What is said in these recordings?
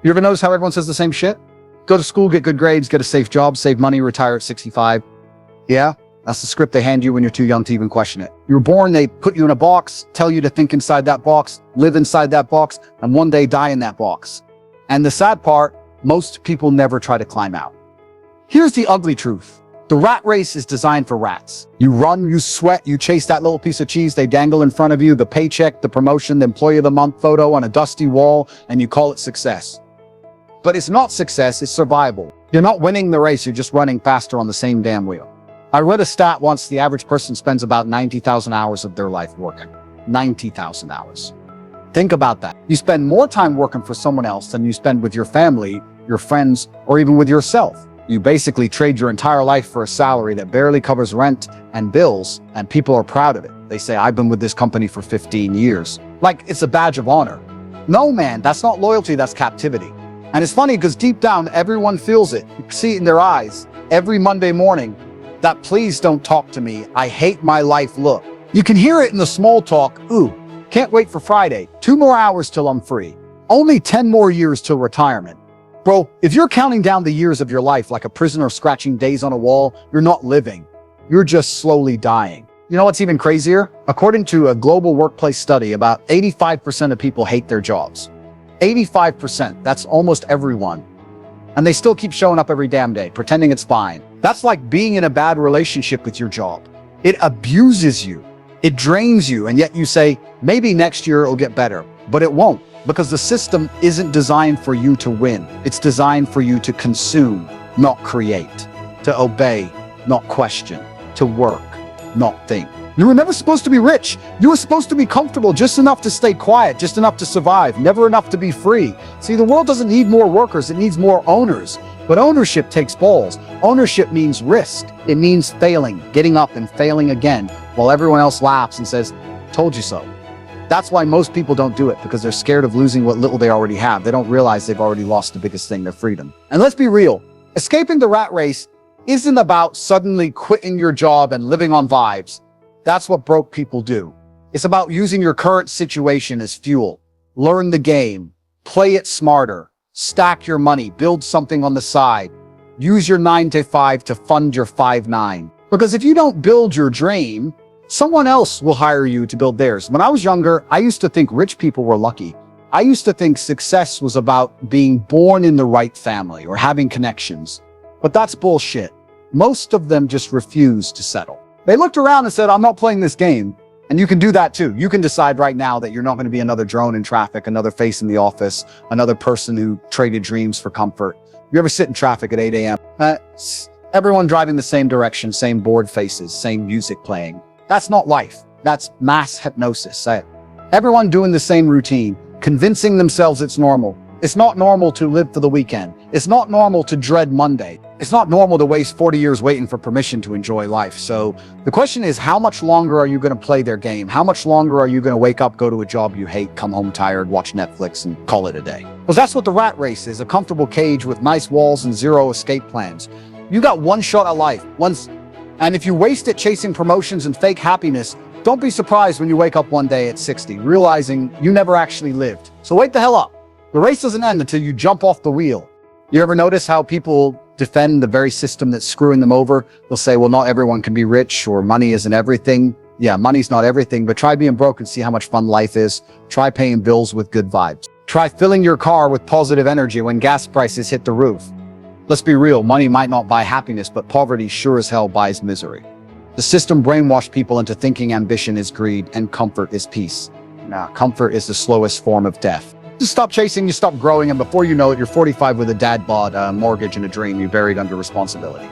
You ever notice how everyone says the same shit? Go to school, get good grades, get a safe job, save money, retire at 65. Yeah, that's the script they hand you when you're too young to even question it. You were born, they put you in a box, tell you to think inside that box, live inside that box, and one day die in that box. And the sad part, most people never try to climb out. Here's the ugly truth. The rat race is designed for rats. You run, you sweat, you chase that little piece of cheese they dangle in front of you, the paycheck, the promotion, the employee of the month photo on a dusty wall, and you call it success. But it's not success, it's survival. You're not winning the race, you're just running faster on the same damn wheel. I read a stat once, the average person spends about 90,000 hours of their life working. 90,000 hours. Think about that. You spend more time working for someone else than you spend with your family, your friends, or even with yourself. You basically trade your entire life for a salary that barely covers rent and bills, and people are proud of it. They say, I've been with this company for 15 years. Like it's a badge of honor. No, man, that's not loyalty, that's captivity. And it's funny because deep down, everyone feels it. You can see it in their eyes every Monday morning, that please don't talk to me, I hate my life look. You can hear it in the small talk, ooh, can't wait for Friday, 2 more hours till I'm free. Only 10 more years till retirement. Bro, if you're counting down the years of your life like a prisoner scratching days on a wall, you're not living. You're just slowly dying. You know what's even crazier? According to a global workplace study, about 85% of people hate their jobs. 85%, that's almost everyone. And they still keep showing up every damn day, pretending it's fine. That's like being in a bad relationship with your job. It abuses you. It drains you, and yet you say, maybe next year it'll get better. But it won't, because the system isn't designed for you to win. It's designed for you to consume, not create. To obey, not question. To work, not think. You were never supposed to be rich. You were supposed to be comfortable, just enough to stay quiet, just enough to survive, never enough to be free. See, the world doesn't need more workers, it needs more owners. But ownership takes balls. Ownership means risk. It means failing, getting up and failing again, while everyone else laughs and says, told you so. That's why most people don't do it, because they're scared of losing what little they already have. They don't realize they've already lost the biggest thing, their freedom. And let's be real, escaping the rat race isn't about suddenly quitting your job and living on vibes. That's what broke people do. It's about using your current situation as fuel. Learn the game, play it smarter, stack your money, build something on the side. Use your 9 to 5 to fund your 5-9. Because if you don't build your dream, someone else will hire you to build theirs. When I was younger, I used to think rich people were lucky. I used to think success was about being born in the right family or having connections. But that's bullshit. Most of them just refuse to settle. They looked around and said, I'm not playing this game. And you can do that too. You can decide right now that you're not going to be another drone in traffic, another face in the office, another person who traded dreams for comfort. You ever sit in traffic at 8 a.m.? Everyone driving the same direction, same bored faces, same music playing. That's not life. That's mass hypnosis. Everyone doing the same routine, convincing themselves it's normal. It's not normal to live for the weekend. It's not normal to dread Monday. It's not normal to waste 40 years waiting for permission to enjoy life. So the question is, how much longer are you going to play their game? How much longer are you going to wake up, go to a job you hate, come home tired, watch Netflix, and call it a day? Because that's what the rat race is, a comfortable cage with nice walls and zero escape plans. You got one shot at life, and if you waste it chasing promotions and fake happiness, don't be surprised when you wake up one day at 60, realizing you never actually lived. So wake the hell up. The race doesn't end until you jump off the wheel. You ever notice how people defend the very system that's screwing them over? They'll say, well, not everyone can be rich, or money isn't everything. Yeah, money's not everything, but try being broke and see how much fun life is. Try paying bills with good vibes. Try filling your car with positive energy when gas prices hit the roof. Let's be real, money might not buy happiness, but poverty sure as hell buys misery. The system brainwashed people into thinking ambition is greed and comfort is peace. Nah, comfort is the slowest form of death. Just stop chasing, you stop growing, and before you know it, you're 45 with a dad bod, a mortgage, and a dream you buried under responsibility.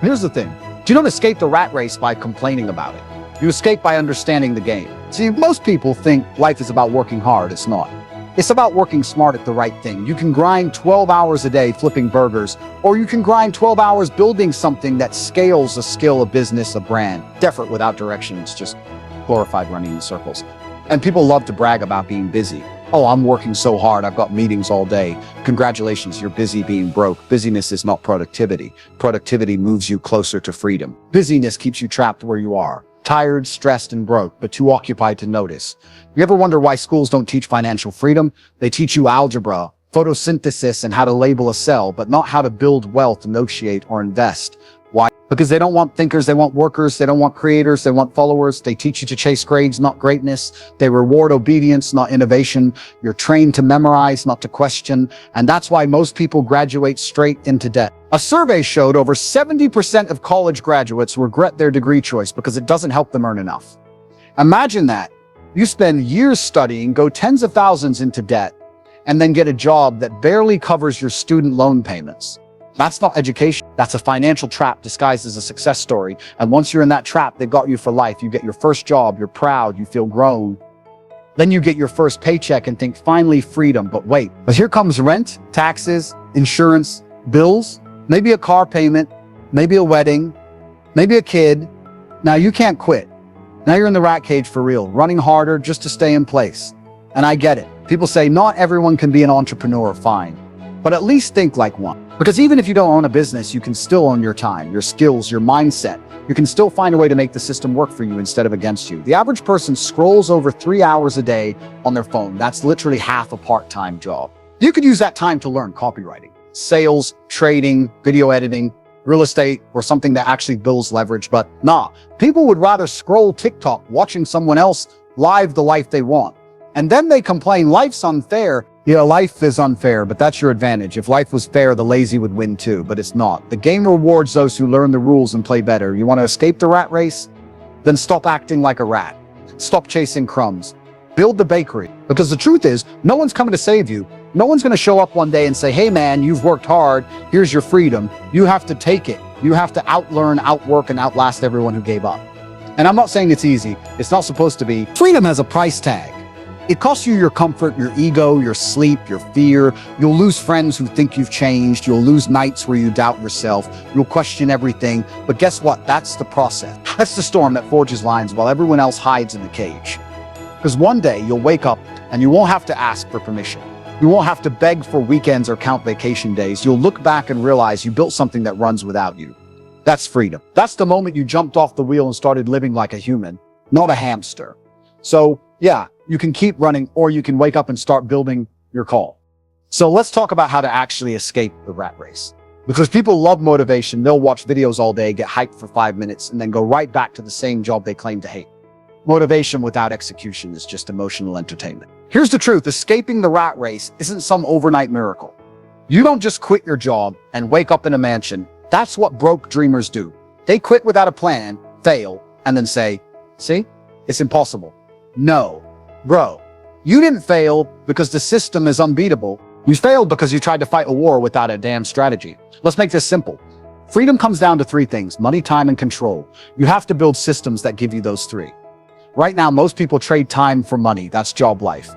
Here's the thing. You don't escape the rat race by complaining about it. You escape by understanding the game. See, most people think life is about working hard. It's not. It's about working smart at the right thing. You can grind 12 hours a day flipping burgers, or you can grind 12 hours building something that scales a skill, a business, a brand. Effort without direction. It's just glorified running in circles. And people love to brag about being busy. Oh, I'm working so hard, I've got meetings all day. Congratulations, you're busy being broke. Busyness is not productivity. Productivity moves you closer to freedom. Busyness keeps you trapped where you are. Tired, stressed, and broke, but too occupied to notice. You ever wonder why schools don't teach financial freedom? They teach you algebra, photosynthesis and how to label a cell, but not how to build wealth, negotiate, or invest. Why? Because they don't want thinkers, they want workers, they don't want creators, they want followers. They teach you to chase grades, not greatness. They reward obedience, not innovation. You're trained to memorize, not to question. And that's why most people graduate straight into debt. A survey showed over 70% of college graduates regret their degree choice because it doesn't help them earn enough. Imagine that. You spend years studying, go tens of thousands into debt, and then get a job that barely covers your student loan payments. That's not education. That's a financial trap disguised as a success story. And once you're in that trap, they've got you for life. You get your first job, you're proud, you feel grown. Then you get your first paycheck and think, finally freedom. But wait, but here comes rent, taxes, insurance, bills, maybe a car payment, maybe a wedding, maybe a kid. Now you can't quit. Now you're in the rat cage for real, running harder just to stay in place. And I get it. People say not everyone can be an entrepreneur, fine. But at least think like one. Because even if you don't own a business, you can still own your time, your skills, your mindset. You can still find a way to make the system work for you instead of against you. The average person scrolls over 3 hours a day on their phone. That's literally half a part-time job. You could use that time to learn copywriting, sales, trading, video editing, real estate, or something that actually builds leverage. But nah, people would rather scroll TikTok watching someone else live the life they want. And then they complain life's unfair. Yeah, life is unfair, but that's your advantage. If life was fair, the lazy would win too, but it's not. The game rewards those who learn the rules and play better. You want to escape the rat race? Then stop acting like a rat. Stop chasing crumbs. Build the bakery. Because the truth is, no one's coming to save you. No one's going to show up one day and say, hey man, you've worked hard. Here's your freedom. You have to take it. You have to outlearn, outwork, and outlast everyone who gave up. And I'm not saying it's easy. It's not supposed to be. Freedom has a price tag. It costs you your comfort, your ego, your sleep, your fear. You'll lose friends who think you've changed. You'll lose nights where you doubt yourself. You'll question everything. But guess what? That's the process. That's the storm that forges lines while everyone else hides in the cage. Because one day you'll wake up and you won't have to ask for permission. You won't have to beg for weekends or count vacation days. You'll look back and realize you built something that runs without you. That's freedom. That's the moment you jumped off the wheel and started living like a human, not a hamster. So yeah, you can keep running, or you can wake up and start building your call. So let's talk about how to actually escape the rat race. Because people love motivation. They'll watch videos all day, get hyped for 5 minutes, and then go right back to the same job they claim to hate. Motivation without execution is just emotional entertainment. Here's the truth. Escaping the rat race isn't some overnight miracle. You don't just quit your job and wake up in a mansion. That's what broke dreamers do. They quit without a plan, fail, and then say, see, it's impossible. No, bro, you didn't fail because the system is unbeatable. You failed because you tried to fight a war without a damn strategy. Let's make this simple. Freedom comes down to 3 things: money, time, and control. You have to build systems that give you those 3. Right now, most people trade time for money. That's job life.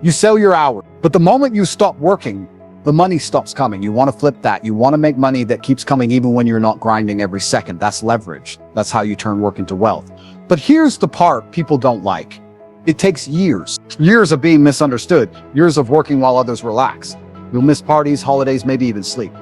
You sell your hour, but the moment you stop working, the money stops coming. You want to flip that. You want to make money that keeps coming even when you're not grinding every second. That's leverage. That's how you turn work into wealth. But here's the part people don't like. It takes years. Years of being misunderstood. Years of working while others relax. You'll miss parties, holidays, maybe even sleep.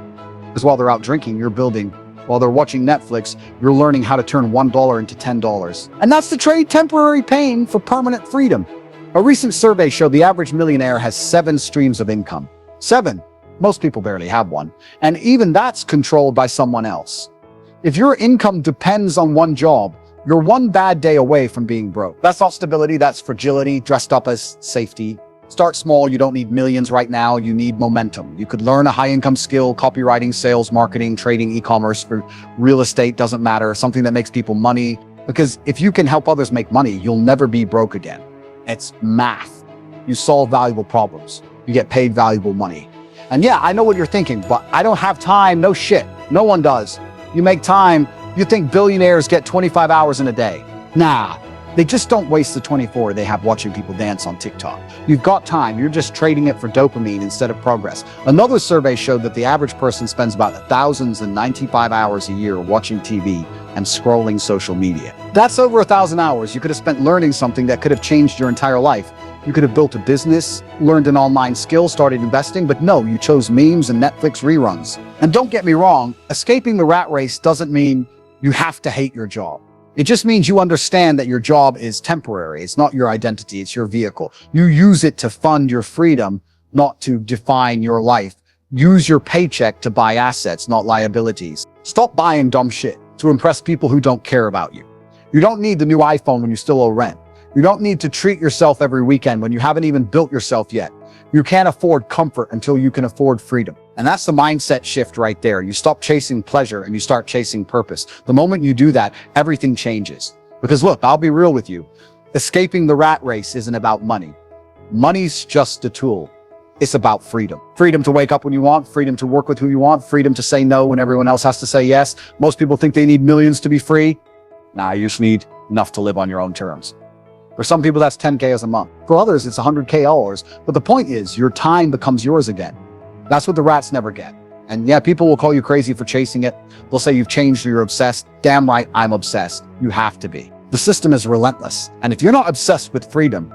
Because while they're out drinking, you're building. While they're watching Netflix, you're learning how to turn $1 into $10. And that's to trade temporary pain for permanent freedom. A recent survey showed the average millionaire has 7 streams of income. 7. Most people barely have one. And even that's controlled by someone else. If your income depends on one job, you're one bad day away from being broke. That's not stability, that's fragility dressed up as safety. Start small. You don't need millions right now. You need momentum. You could learn a high-income skill, copywriting, sales, marketing, trading, e-commerce, for real estate, doesn't matter. Something that makes people money. Because if you can help others make money, you'll never be broke again. It's math. You solve valuable problems. You get paid valuable money. And yeah, I know what you're thinking, but I don't have time. No shit. No one does. You make time. You think billionaires get 25 hours in a day. Nah, they just don't waste the 24 they have watching people dance on TikTok. You've got time, you're just trading it for dopamine instead of progress. Another survey showed that the average person spends about 1,095 hours a year watching TV and scrolling social media. That's over 1,000 hours you could have spent learning something that could have changed your entire life. You could have built a business, learned an online skill, started investing, but no, you chose memes and Netflix reruns. And don't get me wrong, escaping the rat race doesn't mean you have to hate your job. It just means you understand that your job is temporary. It's not your identity. It's your vehicle. You use it to fund your freedom, not to define your life. Use your paycheck to buy assets, not liabilities. Stop buying dumb shit to impress people who don't care about you. You don't need the new iPhone when you still owe rent. You don't need to treat yourself every weekend when you haven't even built yourself yet. You can't afford comfort until you can afford freedom. And that's the mindset shift right there. You stop chasing pleasure and you start chasing purpose. The moment you do that, everything changes. Because look, I'll be real with you. Escaping the rat race isn't about money. Money's just a tool. It's about freedom. Freedom to wake up when you want, freedom to work with who you want, freedom to say no when everyone else has to say yes. Most people think they need millions to be free. Nah, you just need enough to live on your own terms. For some people, that's 10K as a month. For others, it's 100K hours. But the point is, your time becomes yours again. That's what the rats never get. And yeah, people will call you crazy for chasing it. They'll say you've changed or you're obsessed. Damn right, I'm obsessed. You have to be. The system is relentless. And if you're not obsessed with freedom,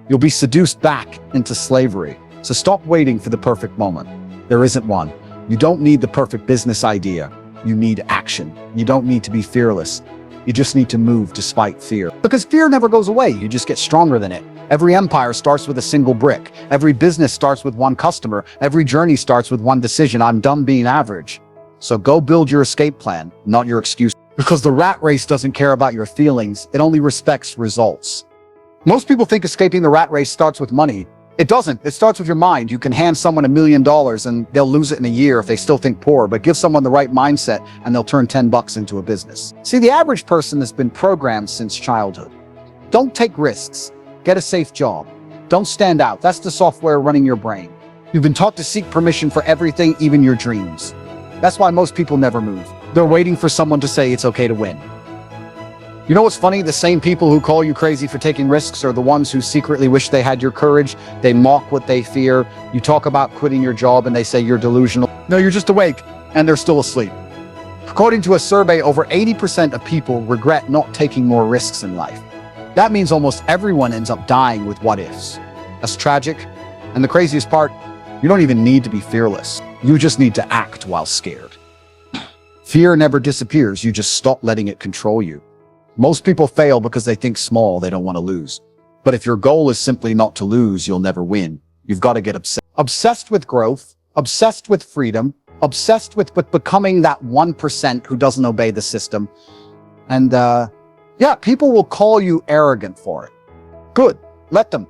you'll be seduced back into slavery. So stop waiting for the perfect moment. There isn't one. You don't need the perfect business idea. You need action. You don't need to be fearless. You just need to move despite fear. Because fear never goes away. You just get stronger than it. Every empire starts with a single brick. Every business starts with one customer. Every journey starts with one decision. I'm done being average. So go build your escape plan, not your excuse. Because the rat race doesn't care about your feelings. It only respects results. Most people think escaping the rat race starts with money. It doesn't. It starts with your mind. You can hand someone $1 million and they'll lose it in a year if they still think poor, but give someone the right mindset and they'll turn 10 bucks into a business. See, the average person has been programmed since childhood. Don't take risks. Get a safe job. Don't stand out. That's the software running your brain. You've been taught to seek permission for everything, even your dreams. That's why most people never move. They're waiting for someone to say it's okay to win. You know what's funny? The same people who call you crazy for taking risks are the ones who secretly wish they had your courage. They mock what they fear. You talk about quitting your job and they say you're delusional. No, you're just awake, and they're still asleep. According to a survey, over 80% of people regret not taking more risks in life. That means almost everyone ends up dying with what ifs. That's tragic. And the craziest part, you don't even need to be fearless. You just need to act while scared. Fear never disappears. You just stop letting it control you. Most people fail because they think small, they don't want to lose. But if your goal is simply not to lose, you'll never win. You've got to get obsessed. Obsessed with growth, obsessed with freedom, obsessed with becoming that 1% who doesn't obey the system. And yeah, people will call you arrogant for it. Good, let them.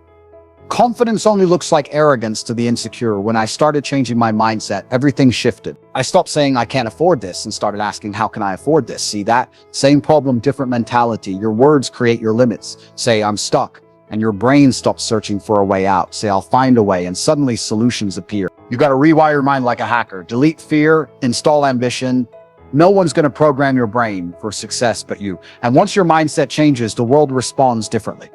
Confidence only looks like arrogance to the insecure. When I started changing my mindset, everything shifted. I stopped saying I can't afford this and started asking, how can I afford this? See that? Same problem, different mentality. Your words create your limits. Say, I'm stuck. And your brain stops searching for a way out. Say, I'll find a way. And suddenly solutions appear. You got to rewire your mind like a hacker. Delete fear, install ambition. No one's going to program your brain for success but you. And once your mindset changes, the world responds differently.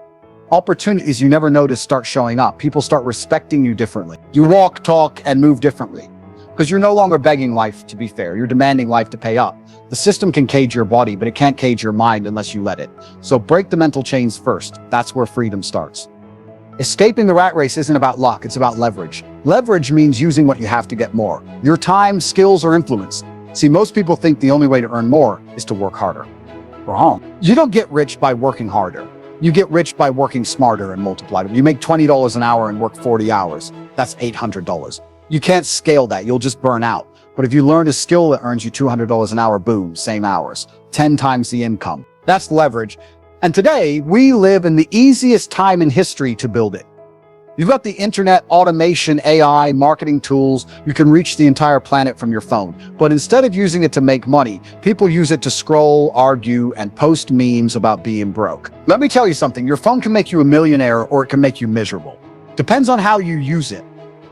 Opportunities you never noticed start showing up. People start respecting you differently. You walk, talk, and move differently. Because you're no longer begging life to be fair. You're demanding life to pay up. The system can cage your body, but it can't cage your mind unless you let it. So break the mental chains first. That's where freedom starts. Escaping the rat race isn't about luck, it's about leverage. Leverage means using what you have to get more. Your time, skills, or influence. See, most people think the only way to earn more is to work harder. Wrong. You don't get rich by working harder. You get rich by working smarter and multiply them. You make $20 an hour and work 40 hours. That's $800. You can't scale that. You'll just burn out. But if you learn a skill that earns you $200 an hour, boom, same hours, 10 times the income. That's leverage. And today we live in the easiest time in history to build it. You've got the internet, automation, AI, marketing tools. You can reach the entire planet from your phone. But instead of using it to make money, people use it to scroll, argue, and post memes about being broke. Let me tell you something. Your phone can make you a millionaire or it can make you miserable. Depends on how you use it.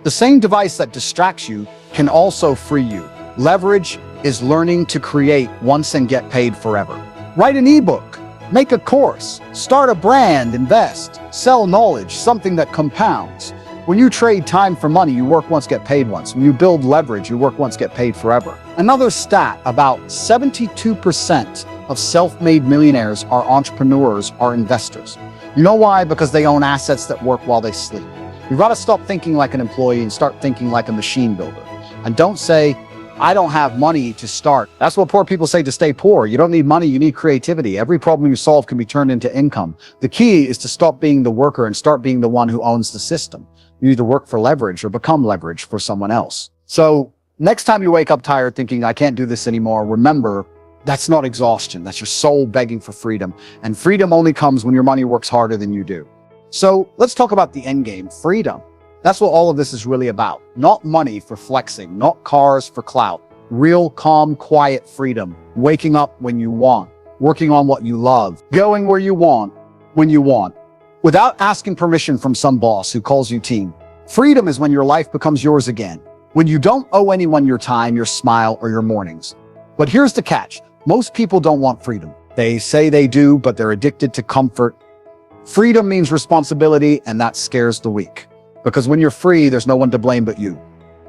The same device that distracts you can also free you. Leverage is learning to create once and get paid forever. Write an ebook. Make a course, start a brand, invest, sell knowledge, something that compounds. When you trade time for money, you work once, get paid once. When you build leverage, you work once, get paid forever. Another stat, about 72% of self-made millionaires are entrepreneurs, are investors. You know why? Because they own assets that work while they sleep. You've got to stop thinking like an employee and start thinking like a machine builder. And don't say, I don't have money to start. That's what poor people say to stay poor. You don't need money, you need creativity. Every problem you solve can be turned into income. The key is to stop being the worker and start being the one who owns the system. You need to work for leverage or become leverage for someone else. So next time you wake up tired thinking, I can't do this anymore, remember, that's not exhaustion. That's your soul begging for freedom. And freedom only comes when your money works harder than you do. So let's talk about the end game, freedom. That's what all of this is really about. Not money for flexing, not cars for clout. Real, calm, quiet freedom. Waking up when you want. Working on what you love. Going where you want, when you want. Without asking permission from some boss who calls you team. Freedom is when your life becomes yours again. When you don't owe anyone your time, your smile, or your mornings. But here's the catch. Most people don't want freedom. They say they do, but they're addicted to comfort. Freedom means responsibility, and that scares the weak. Because when you're free, there's no one to blame but you.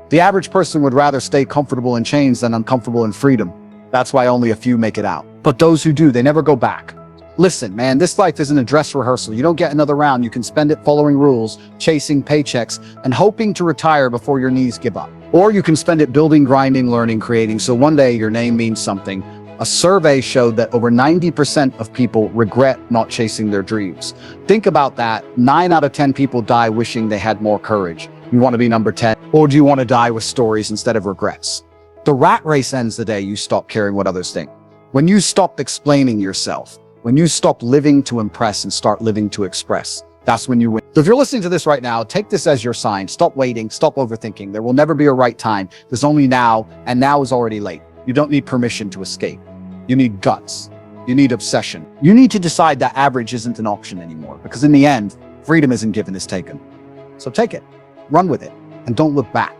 The average person would rather stay comfortable in chains than uncomfortable in freedom. That's why only a few make it out. But those who do, they never go back. Listen, man, this life isn't a dress rehearsal. You don't get another round. You can spend it following rules, chasing paychecks, and hoping to retire before your knees give up. Or you can spend it building, grinding, learning, creating, so one day your name means something. A survey showed that over 90% of people regret not chasing their dreams. Think about that. 9 out of 10 people die wishing they had more courage. You want to be number 10? Or do you want to die with stories instead of regrets? The rat race ends the day you stop caring what others think. When you stop explaining yourself, when you stop living to impress and start living to express, that's when you win. So if you're listening to this right now, take this as your sign. Stop waiting, stop overthinking. There will never be a right time. There's only now, and now is already late. You don't need permission to escape. You need guts. You need obsession. You need to decide that average isn't an option anymore, because in the end, freedom isn't given, it's taken. So take it, run with it, and don't look back.